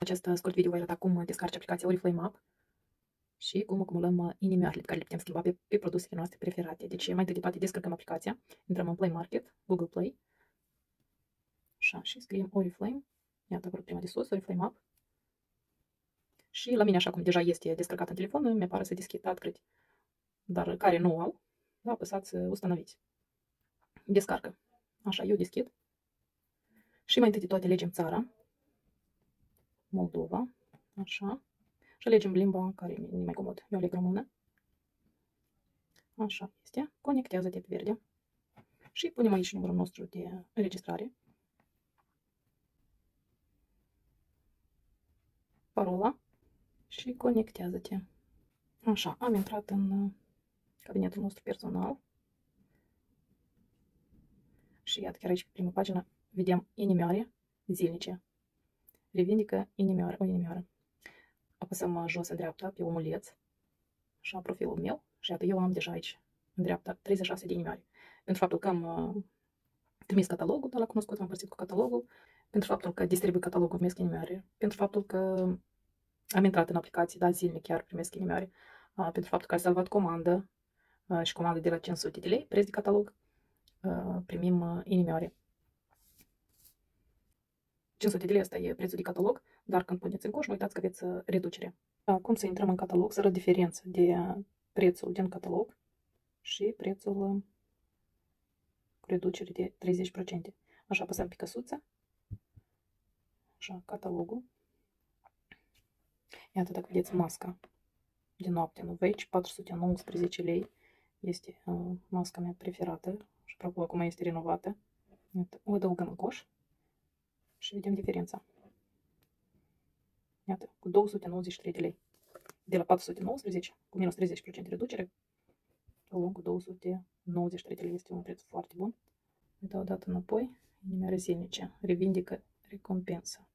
Acest scurt video voi arăta cum descarci aplicația Oriflame App și cum acumulăm inimioarele pe care le putem schimba pe produsele noastre preferate. Deci mai întâi de toate descărcăm aplicația, intrăm în Play Market, Google Play, așa, și scriem Oriflame, iată acolo prima de sus, Oriflame App. Și la mine, așa cum deja este descărcat în telefon, mi-apare să deschid upgrade. Dar care nu au, da, apăsați ustanoviți. Descarcă. Așa, eu deschid. Și mai întâi de toate alegem țara, Moldova, așa. Și alegem limba care e mai comod. Eu aleg română. Așa este. Conectează-te pe verde. Și punem aici numărul nostru de înregistrare. Parola. Și conectează-te. Așa, am intrat în cabinetul nostru personal. Și iată, chiar aici pe prima pagină vedem inimioare zilnice. Revindică inimioară, o inimioară. Apăsăm jos în dreapta pe omuleț. Așa, profilul meu. Și iată, eu am deja aici în dreapta 36 de inimioare. Pentru faptul că am trimis catalogul, dar l-a cunoscut, am împărțit cu catalogul. Pentru faptul că distribui catalogul, primesc inimioare. Pentru faptul că am intrat în aplicații, da, zilnic chiar primesc inimioare. Pentru faptul că am salvat comandă și comandă de la 500 de lei, preț de catalog, primim inimioare. 500 de lei asta e prețul de catalog, dar când puneți în coș, nu uitați că aveți reducere. Cum să intrăm în catalog, să arăt diferența de prețul din catalog și prețul cu reducere de 30%. Așa, apăsăm pe căsuță. Așa, catalogul. Iată, dacă vedeți, masca de noapte nu veci, 419 lei. Este masca mea preferată și apropo acum este renovată. Iată, o adăugăm în coș și vedem diferența. Iată, cu 293 de lei. De la 419 cu minus 30% reducere, o luăm cu 293 de lei. Este un preț foarte bun. Îi dau o dată înapoi. Inimioare zilnice. Revindică recompensă.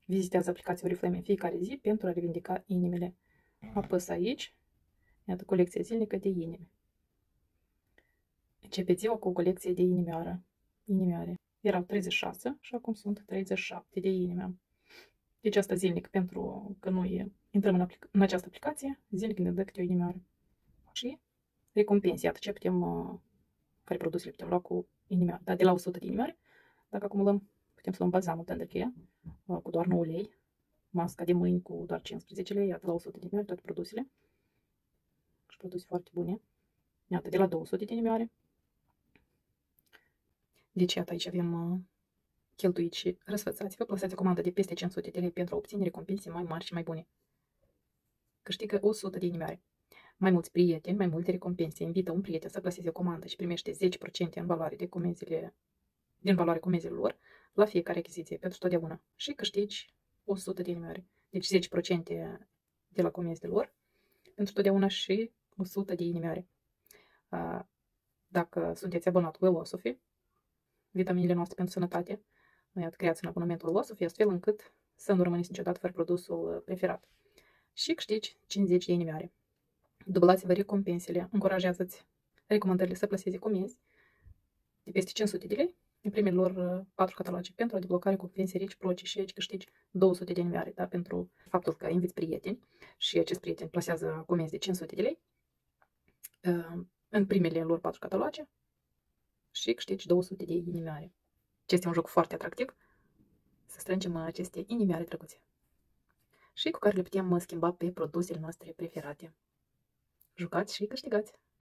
Vizitează aplicația Oriflame în fiecare zi pentru a revindica inimile. Apăs aici. Iată, colecția zilnică de inimi. Începe ziua cu o colecție de inimioare. Erau 36 și acum sunt 37 de inimi. Deci asta zilnic, pentru că noi intrăm în această aplicație, zilnic ne dă câte o inimioară. Și recompense, iată ce putem, care produsele putem lua cu inimioară. Da, de la 100 de inimioare, dacă acumulăm, putem să luăm balzamul Tendercare cu doar 9 lei, masca de mâini cu doar 15 lei, iată la 100 de inimioare toate produsele. Și produse foarte bune. Iată, de la 200 de inimioare. Deci, iată, aici avem cheltuiți și răsfățați. Vă plasați o comandă de peste 500 de lei pentru a obține recompense mai mari și mai bune. Câștigă 100 de inimioare. Mai mulți prieteni, mai multe recompense. Invită un prieten să plaseze o comandă și primește 10% în valoare de din valoarea comenzilor lor la fiecare achiziție pentru totdeauna. Și câștigi 100 de inimioare. Deci 10% de la comenzile lor pentru totdeauna și 100 de inimioare. Dacă sunteți abonat cu Willosophy, vitaminele noastre pentru sănătate, iată, creați un abonamentul Willosophy, astfel încât să nu rămâneți niciodată fără produsul preferat. Și câștigi 50 de inimioare. Dublați-vă recompensele, încurajează-ți recomandările să plaseze comenzi de peste 500 de lei în primele lor 4 cataloge pentru a debloca recompense reciproce și aici câștigi 200 de inimioare, da? Pentru faptul că inviți prieteni și acest prieten plasează comenzi de 500 de lei în primele lor 4 cataloge și câștigi 200 de inimioare. Este un joc foarte atractiv să strângem aceste inimioare drăguțe și cu care le putem schimba pe produsele noastre preferate. Jucați și câștigați!